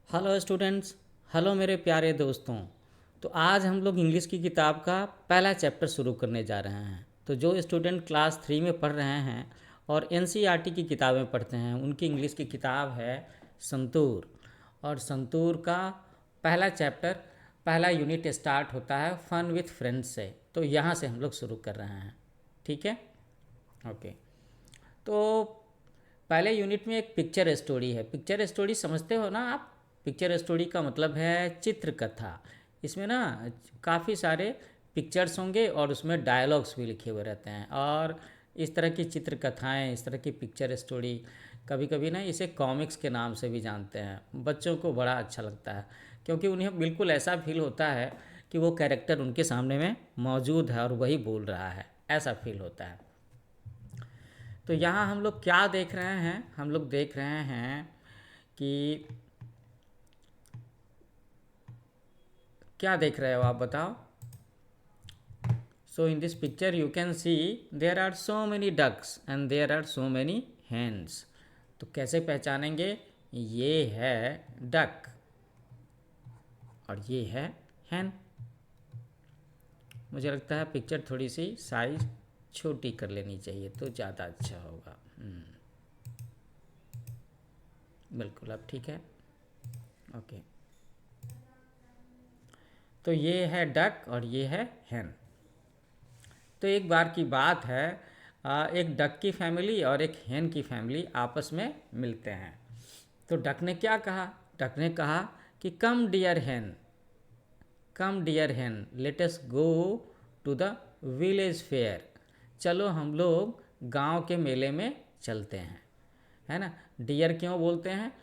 Hello students. Hello मेरे प्यारे दोस्तों। तो आज हम लोग इंग्लिश की किताब का पहला चैप्टर शुरू करने जा रहे हैं। तो जो स्टूडेंट क्लास 3 में पढ़ रहे हैं और एनसीईआरटी की किताबें पढ़ते हैं उनकी इंग्लिश की किताब है संतूर। और संतूर का पहला चैप्टर, पहला यूनिट स्टार्ट होता है फन विथ फ्रेंड्स से। तो यहाँ से हम लोग शुरू कर रहे हैं। ठीक है, ओके। तो पहले यूनिट में एक पिक्चर स्टोरी है। पिक्चर स्टोरी समझते हो ना आप? पिक्चर स्टोरी का मतलब है चित्रकथा। इसमें ना काफ़ी सारे पिक्चर्स होंगे और उसमें डायलॉग्स भी लिखे हुए रहते हैं। और इस तरह की चित्रकथाएं, इस तरह की पिक्चर स्टोरी कभी कभी ना इसे कॉमिक्स के नाम से भी जानते हैं। बच्चों को बड़ा अच्छा लगता है क्योंकि उन्हें बिल्कुल ऐसा फील होता है कि वो कैरेक्टर उनके सामने में मौजूद है और वही बोल रहा है, ऐसा फील होता है। तो यहाँ हम लोग क्या देख रहे हैं? हम लोग देख रहे हैं कि क्या देख रहे हो आप बताओ? So in this picture you can see there are so many ducks and there are so many hands. तो कैसे पहचानेंगे? ये है डक और ये है हैन। मुझे लगता है पिक्चर थोड़ी सी साइज छोटी कर लेनी चाहिए तो ज़्यादा अच्छा होगा। बिल्कुल, अब ठीक है, ओके। तो ये है डक और ये है हैन। तो एक बार की बात है, एक डक की फैमिली और एक हैन की फैमिली आपस में मिलते हैं। तो डक ने क्या कहा? डक ने कहा कि come dear hen, come dear hen, let us go to the village fair. चलो हम लोग गांव के मेले में चलते हैं। है ना? डियर क्यों बोलते हैं?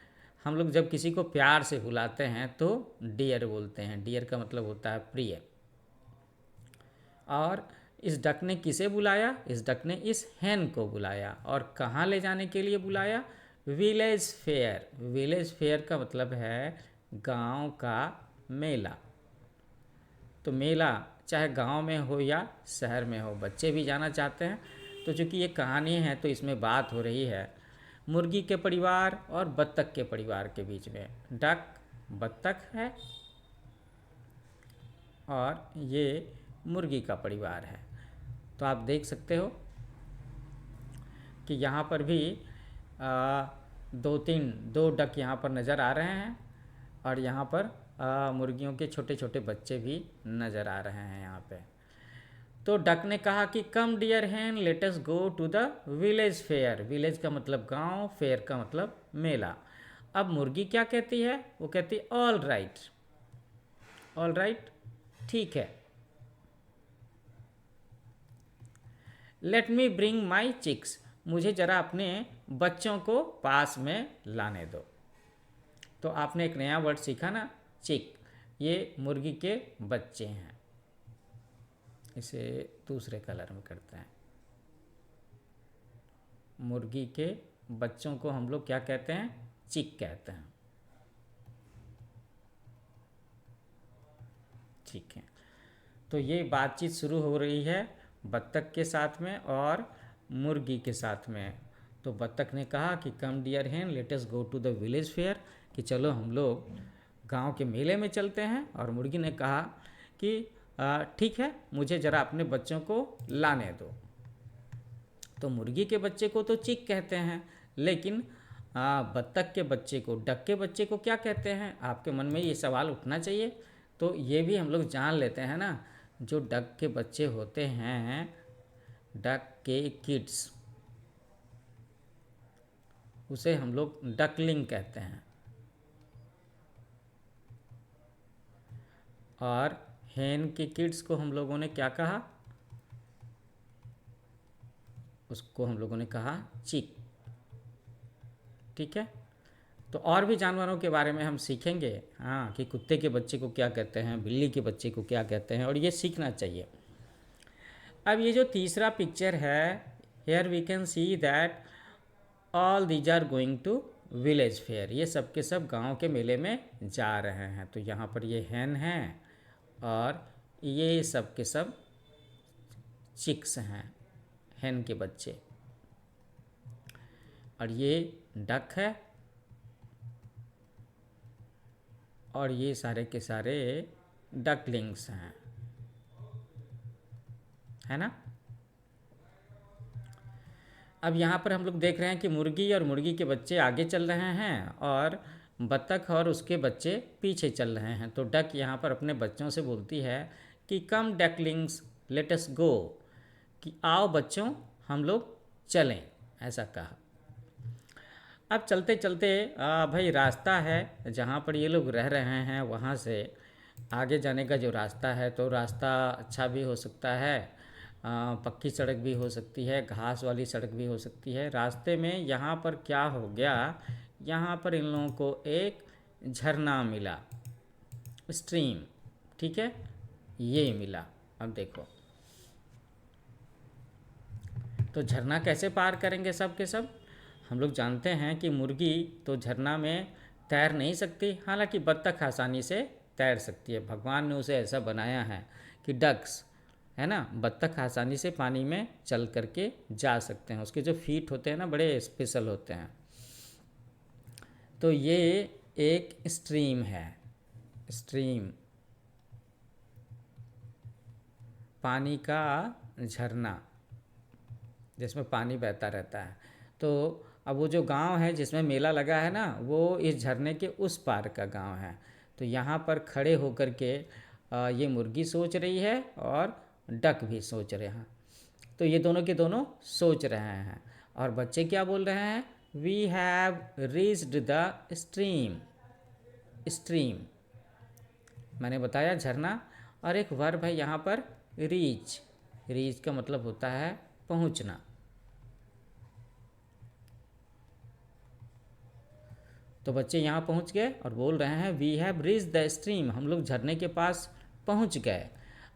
हम लोग जब किसी को प्यार से बुलाते हैं तो डियर बोलते हैं। डियर का मतलब होता है प्रिय। और इस डक ने किसे बुलाया? इस डक ने इस हैन को बुलाया। और कहाँ ले जाने के लिए बुलाया? Village fair. विलेज फेयर का मतलब है गांव का मेला। तो मेला चाहे गांव में हो या शहर में हो, बच्चे भी जाना चाहते हैं। तो चूँकि ये कहानी है तो इसमें बात हो रही है मुर्गी के परिवार और बत्तख के परिवार के बीच में। डक बत्तख है और ये मुर्गी का परिवार है। तो आप देख सकते हो कि यहाँ पर भी दो डक यहाँ पर नज़र आ रहे हैं और यहाँ पर मुर्गियों के छोटे छोटे बच्चे भी नज़र आ रहे हैं यहाँ पे। तो डक ने कहा कि come dear hen, let us go to the village fair. Village का मतलब गांव, फेयर का मतलब मेला। अब मुर्गी क्या कहती है? वो कहती है ऑल राइट। ऑल राइट, ठीक है। Let me bring my chicks, मुझे ज़रा अपने बच्चों को पास में लाने दो। तो आपने एक नया वर्ड सीखा ना, चिक। ये मुर्गी के बच्चे हैं। इसे दूसरे कलर में करते हैं। मुर्गी के बच्चों को हम लोग क्या कहते हैं? चिक कहते हैं। ठीक है। तो ये बातचीत शुरू हो रही है बत्तख के साथ में और मुर्गी के साथ में। तो बत्तख ने कहा कि come dear hen, let us go to the village fair, कि चलो हम लोग गांव के मेले में चलते हैं। और मुर्गी ने कहा कि ठीक है, मुझे ज़रा अपने बच्चों को लाने दो। तो मुर्गी के बच्चे को तो चिक कहते हैं, लेकिन बत्तख के बच्चे को, डक के बच्चे को क्या कहते हैं? आपके मन में ये सवाल उठना चाहिए। तो ये भी हम लोग जान लेते हैं ना। जो डक के बच्चे होते हैं, डक के किड्स, उसे हम लोग डकलिंग कहते हैं। और हेन के किड्स को हम लोगों ने क्या कहा? उसको हम लोगों ने कहा चिक। ठीक है। तो और भी जानवरों के बारे में हम सीखेंगे, हाँ, कि कुत्ते के बच्चे को क्या कहते हैं, बिल्ली के बच्चे को क्या कहते हैं, और ये सीखना चाहिए। अब ये जो तीसरा पिक्चर है, here we can see that all these are going to village fair. ये सब के सब गांव के मेले में जा रहे हैं। तो यहाँ पर ये हैन हैं और ये सब के सब चिक्स हैं, हैन के बच्चे। और ये डक है और ये सारे के सारे डकलिंग्स हैं, है ना। अब यहाँ पर हम लोग देख रहे हैं कि मुर्गी और मुर्गी के बच्चे आगे चल रहे हैं और बत्तख और उसके बच्चे पीछे चल रहे हैं। तो डक यहाँ पर अपने बच्चों से बोलती है कि कम डकलिंग्स लेट अस गो, कि आओ बच्चों हम लोग चलें, ऐसा कहा। अब चलते चलते भाई रास्ता है जहाँ पर ये लोग रह रहे हैं वहाँ से आगे जाने का जो रास्ता है, तो रास्ता अच्छा भी हो सकता है, पक्की सड़क भी हो सकती है, घास वाली सड़क भी हो सकती है। रास्ते में यहाँ पर क्या हो गया, यहाँ पर इन लोगों को एक झरना मिला, स्ट्रीम, ठीक है, ये मिला। अब देखो तो झरना कैसे पार करेंगे सब के सब। हम लोग जानते हैं कि मुर्गी तो झरना में तैर नहीं सकती, हालांकि बत्तख आसानी से तैर सकती है। भगवान ने उसे ऐसा बनाया है कि डक्स, है ना, बत्तख आसानी से पानी में चल करके जा सकते हैं। उसके जो फीट होते हैं ना बड़े स्पेशल होते हैं। तो ये एक स्ट्रीम है, स्ट्रीम, पानी का झरना जिसमें पानी बहता रहता है। तो अब वो जो गांव है जिसमें मेला लगा है ना, वो इस झरने के उस पार का गांव है। तो यहाँ पर खड़े होकर के ये मुर्गी सोच रही है और डक भी सोच रहे हैं। तो ये दोनों के दोनों सोच रहे हैं और बच्चे क्या बोल रहे हैं, we have reached the stream. Stream मैंने बताया झरना, और एक वर्ब है यहाँ पर रीच। रीच का मतलब होता है पहुँचना। तो बच्चे यहाँ पहुँच गए और बोल रहे हैं we have reach the stream, हम लोग झरने के पास पहुँच गए।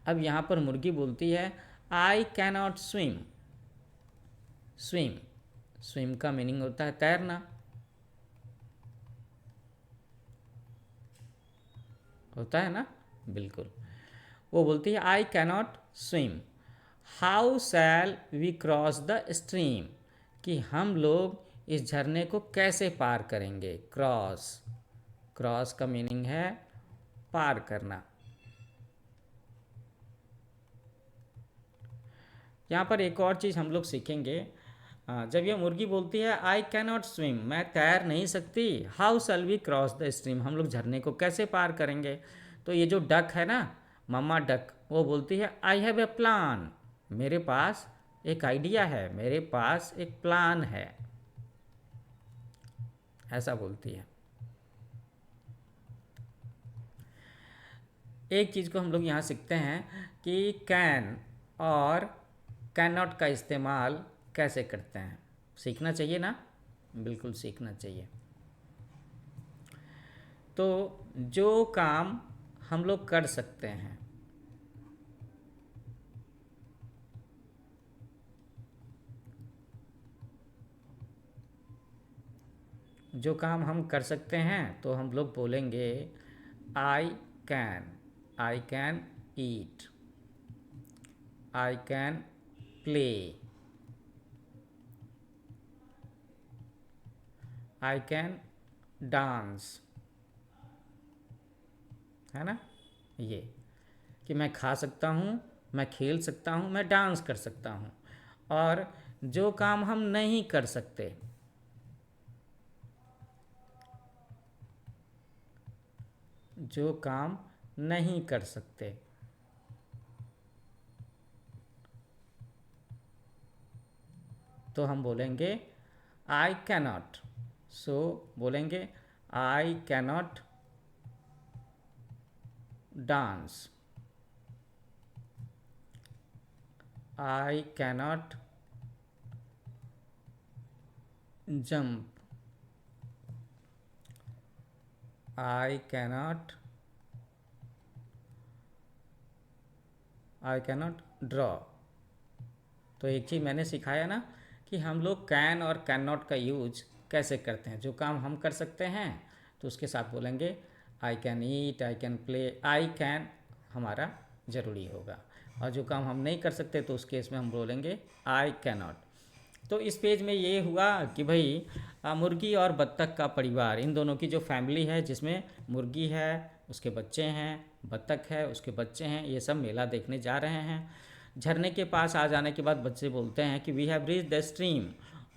अब यहाँ पर मुर्गी बोलती है I cannot swim. Swim, swim का मीनिंग होता है तैरना, होता है ना, बिल्कुल। वो बोलती है I cannot swim, how shall we cross the stream, कि हम लोग इस झरने को कैसे पार करेंगे। क्रॉस, क्रॉस का मीनिंग है पार करना। यहाँ पर एक और चीज़ हम लोग सीखेंगे। जब यह मुर्गी बोलती है आई कैनॉट स्विम, मैं तैर नहीं सकती, how shall we cross the stream, हम लोग झरने को कैसे पार करेंगे। तो ये जो डक है ना, मम्मा डक, वो बोलती है आई हैव ए प्लान, मेरे पास एक आइडिया है, मेरे पास एक प्लान है, ऐसा बोलती है। एक चीज़ को हम लोग यहाँ सीखते हैं कि कैन और कैन नॉट का इस्तेमाल कैसे करते हैं। सीखना चाहिए ना, बिल्कुल सीखना चाहिए। तो जो काम हम लोग कर सकते हैं, जो काम हम कर सकते हैं तो हम लोग बोलेंगे I can, I can eat, I can play, I can dance, है ना। ये कि मैं खा सकता हूँ, मैं खेल सकता हूँ, मैं डांस कर सकता हूँ। और जो काम हम नहीं कर सकते, जो काम नहीं कर सकते, तो हम बोलेंगे आई कैनॉट। सो बोलेंगे I cannot dance, I cannot jump, I cannot draw. तो एक चीज़ मैंने सिखाया ना कि हम लोग कैन और कैन नॉट का यूज कैसे करते हैं। जो काम हम कर सकते हैं तो उसके साथ बोलेंगे I can eat, I can play, I can हमारा ज़रूरी होगा। और जो काम हम नहीं कर सकते तो उस केस में हम बोलेंगे आई कैन नॉट। तो इस पेज में ये हुआ कि भाई मुर्गी और बत्तख का परिवार, इन दोनों की जो फैमिली है जिसमें मुर्गी है, उसके बच्चे हैं, बत्तख है, उसके बच्चे हैं, ये सब मेला देखने जा रहे हैं। झरने के पास आ जाने के बाद बच्चे बोलते हैं कि we have reach the stream,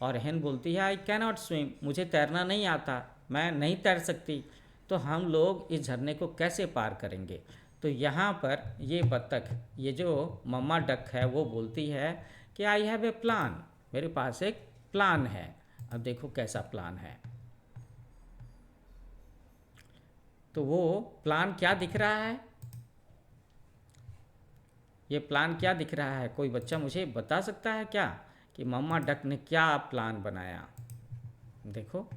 और हेन बोलती है आई कैनॉट स्विम, मुझे तैरना नहीं आता, मैं नहीं तैर सकती, तो हम लोग इस झरने को कैसे पार करेंगे। तो यहाँ पर ये बत्तख, ये जो मम्मा डक है, वो बोलती है कि आई हैव ए प्लान, मेरे पास एक प्लान है। अब देखो कैसा प्लान है। तो वो प्लान क्या दिख रहा है, ये प्लान क्या दिख रहा है, कोई बच्चा मुझे बता सकता है क्या कि मम्मा डक ने क्या प्लान बनाया। देखो,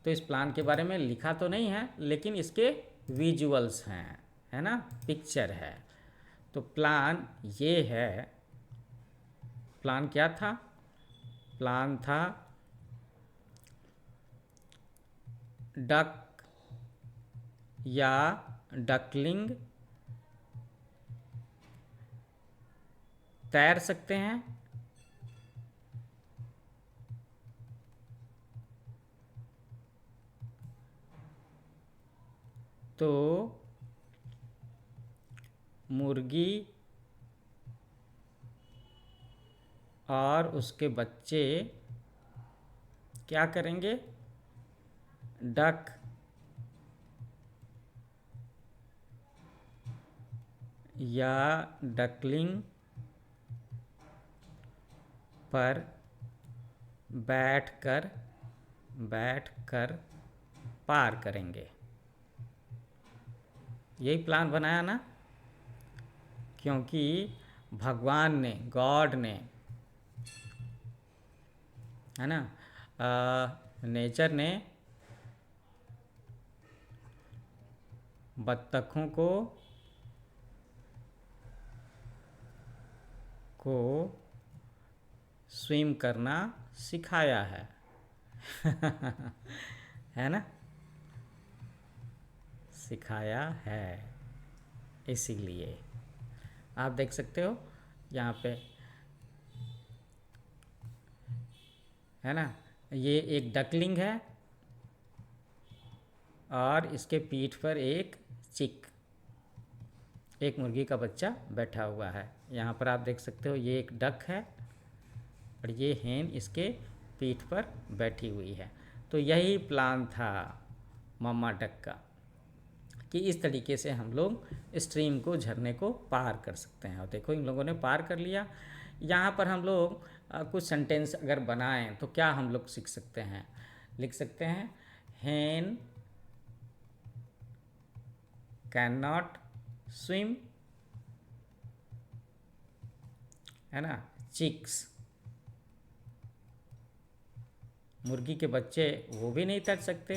तो इस प्लान के बारे में लिखा तो नहीं है, लेकिन इसके विजुअल्स हैं, है ना, पिक्चर है। तो प्लान ये है, प्लान क्या था, प्लान था डक या डकलिंग तैर सकते हैं, तो मुर्गी और उसके बच्चे क्या करेंगे, डक या डकलिंग पर बैठकर पार करेंगे। यही प्लान बनाया ना, क्योंकि भगवान ने, गॉड ने, है ना, नेचर ने बत्तखों को स्विम करना सिखाया है है ना, सिखाया है। इसीलिए आप देख सकते हो यहाँ पे, है ना, ये एक डकलिंग है और इसके पीठ पर एक चिक, एक मुर्गी का बच्चा बैठा हुआ है। यहाँ पर आप देख सकते हो ये एक डक है और ये हेन इसके पीठ पर बैठी हुई है। तो यही प्लान था मम्मा डक का कि इस तरीके से हम लोग स्ट्रीम को, झरने को पार कर सकते हैं। और देखो इन लोगों ने पार कर लिया। यहाँ पर हम लोग कुछ सेंटेंस अगर बनाएं तो क्या हम लोग सीख सकते हैं, लिख सकते हैं हेन कैन नॉट स्विम, है ना, चिक्स, मुर्गी के बच्चे वो भी नहीं तैर सकते,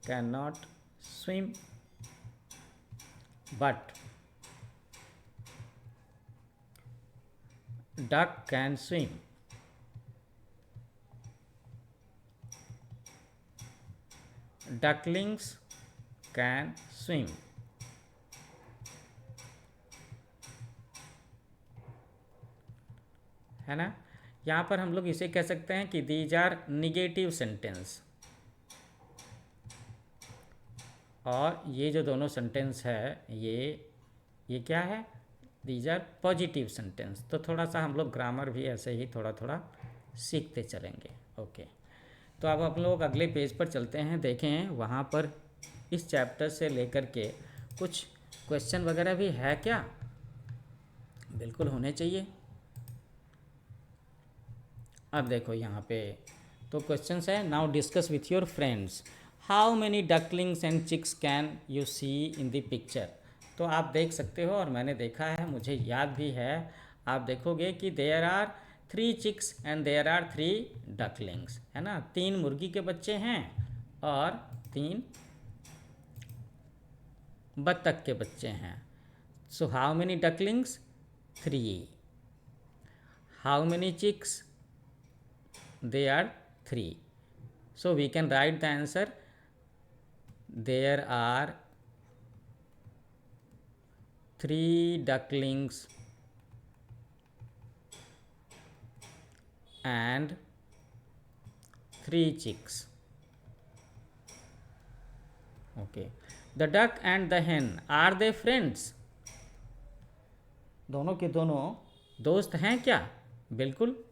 can not swim, but duck can swim. Ducklings can swim, है ना। यहाँ पर हम लोग इसे कह सकते हैं कि दीज आर निगेटिव सेंटेंस, और ये जो दोनों सेंटेंस है ये क्या है, दीज आर पॉजिटिव सेंटेंस। तो थोड़ा सा हम लोग ग्रामर भी ऐसे ही थोड़ा थोड़ा सीखते चलेंगे। ओके, तो अब हम लोग अगले पेज पर चलते हैं, देखें वहाँ पर इस चैप्टर से लेकर के कुछ क्वेश्चन वगैरह भी है क्या, बिल्कुल होने चाहिए। अब देखो यहाँ पे तो क्वेश्चन है, now discuss with your friends how many ducklings and chicks can you see in the picture. तो आप देख सकते हो और मैंने देखा है, मुझे याद भी है। आप देखोगे कि there are 3 chicks and there are 3 ducklings, है ना, 3 मुर्गी के बच्चे हैं और 3 बत्तख के बच्चे हैं। So how many ducklings, 3, how many chicks, they are 3. So we can write the answer, there are 3 ducklings and 3 chicks. Okay. The duck and the hen, are they friends? दोनों के दोनों दोस्त हैं क्या? बिल्कुल।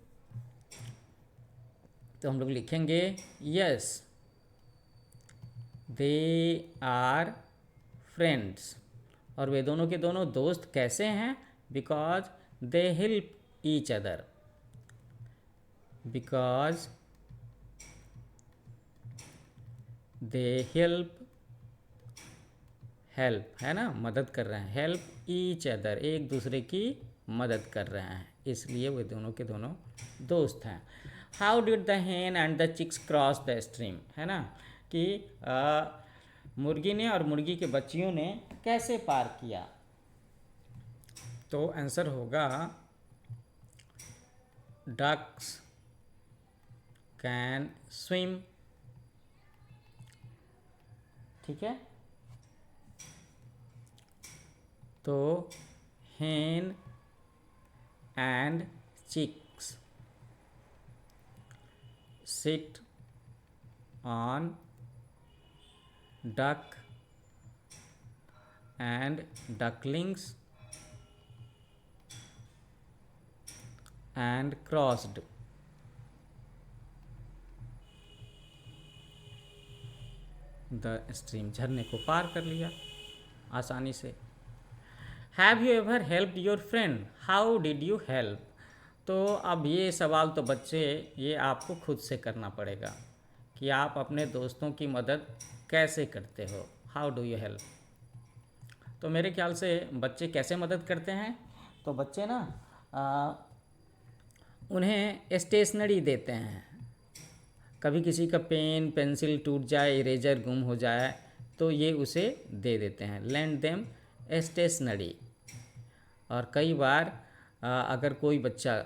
तो हम लोग लिखेंगे यस दे आर फ्रेंड्स। और वे दोनों के दोनों दोस्त कैसे हैं? Because they help each other. Because they help है ना, मदद कर रहे हैं, हेल्प ईच अदर, एक दूसरे की मदद कर रहे हैं, इसलिए वे दोनों के दोनों दोस्त हैं। How did the hen and the chicks cross the stream, है ना, कि मुर्गी ने और मुर्गी के बच्चियों ने कैसे पार किया? तो आंसर होगा डक्स कैन स्विम। ठीक है, तो hen and chicks sit on duck and ducklings and crossed the stream, झरने को पार कर लिया आसानी से। Have you ever help your friend, how did you help? तो अब ये सवाल तो बच्चे ये आपको खुद से करना पड़ेगा कि आप अपने दोस्तों की मदद कैसे करते हो, हाउ डू यू हेल्प। तो मेरे ख्याल से बच्चे कैसे मदद करते हैं, तो बच्चे ना उन्हें स्टेशनरी देते हैं। कभी किसी का पेन पेंसिल टूट जाए, इरेजर गुम हो जाए, तो ये उसे दे देते हैं, लेंड देम स्टेशनरी। और कई बार अगर कोई बच्चा,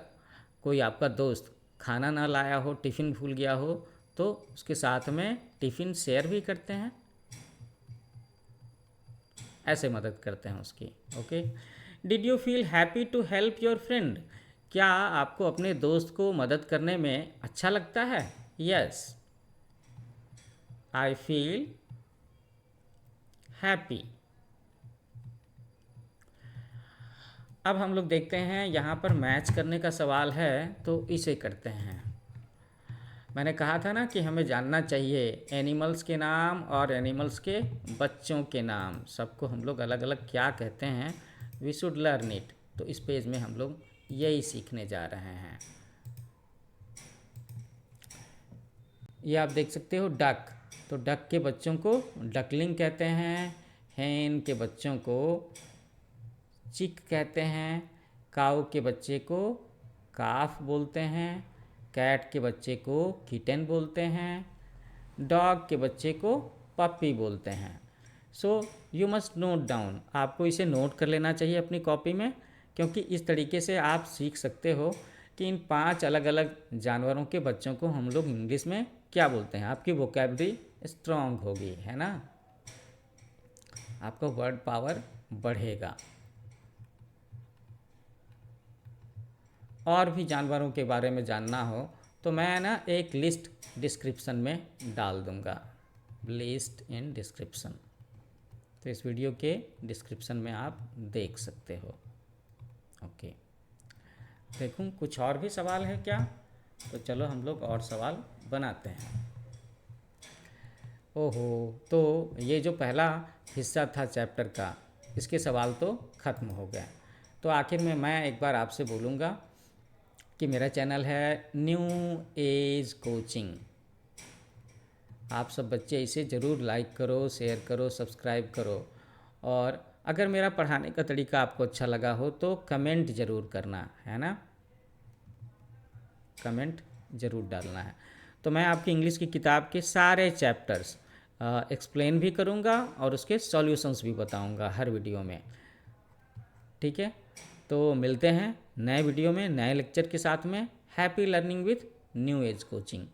कोई आपका दोस्त खाना ना लाया हो, टिफ़िन भूल गया हो, तो उसके साथ में टिफ़िन शेयर भी करते हैं, ऐसे मदद करते हैं उसकी। Okay. Did you feel happy to help your friend, क्या आपको अपने दोस्त को मदद करने में अच्छा लगता है? Yes I feel happy. अब हम लोग देखते हैं यहाँ पर मैच करने का सवाल है, तो इसे करते हैं। मैंने कहा था ना कि हमें जानना चाहिए एनिमल्स के नाम और एनिमल्स के बच्चों के नाम, सबको हम लोग अलग अलग क्या कहते हैं, वी शुड लर्न इट। तो इस पेज में हम लोग यही सीखने जा रहे हैं। ये आप देख सकते हो डक, तो डक के बच्चों को डकलिंग कहते हैं, हेन के बच्चों को चिक कहते हैं, काऊ के बच्चे को काफ बोलते हैं, कैट के बच्चे को किटन बोलते हैं, डॉग के बच्चे को पप्पी बोलते हैं। So you must note down, आपको इसे नोट कर लेना चाहिए अपनी कॉपी में, क्योंकि इस तरीके से आप सीख सकते हो कि इन 5 अलग अलग जानवरों के बच्चों को हम लोग इंग्लिश में क्या बोलते हैं। आपकी वोकैबुलरी स्ट्रांग होगी, है ना, आपका वर्ड पावर बढ़ेगा। और भी जानवरों के बारे में जानना हो तो मैं ना एक लिस्ट डिस्क्रिप्शन में डाल दूँगा, लिस्ट इन डिस्क्रिप्शन, तो इस वीडियो के डिस्क्रिप्शन में आप देख सकते हो। ओके, देखूं कुछ और भी सवाल है क्या? तो चलो हम लोग और सवाल बनाते हैं। ओहो, तो ये जो पहला हिस्सा था चैप्टर का, इसके सवाल तो ख़त्म हो गए। तो आखिर में मैं एक बार आपसे बोलूँगा कि मेरा चैनल है न्यू एज कोचिंग। आप सब बच्चे इसे ज़रूर लाइक करो, शेयर करो, सब्सक्राइब करो। और अगर मेरा पढ़ाने का तरीका आपको अच्छा लगा हो तो कमेंट ज़रूर करना, है ना, कमेंट ज़रूर डालना है। तो मैं आपकी इंग्लिश की किताब के सारे चैप्टर्स एक्सप्लेन भी करूँगा और उसके सॉल्यूशंस भी बताऊँगा हर वीडियो में। ठीक है, तो मिलते हैं नए वीडियो में नए लेक्चर के साथ में। Happy learning with new age coaching.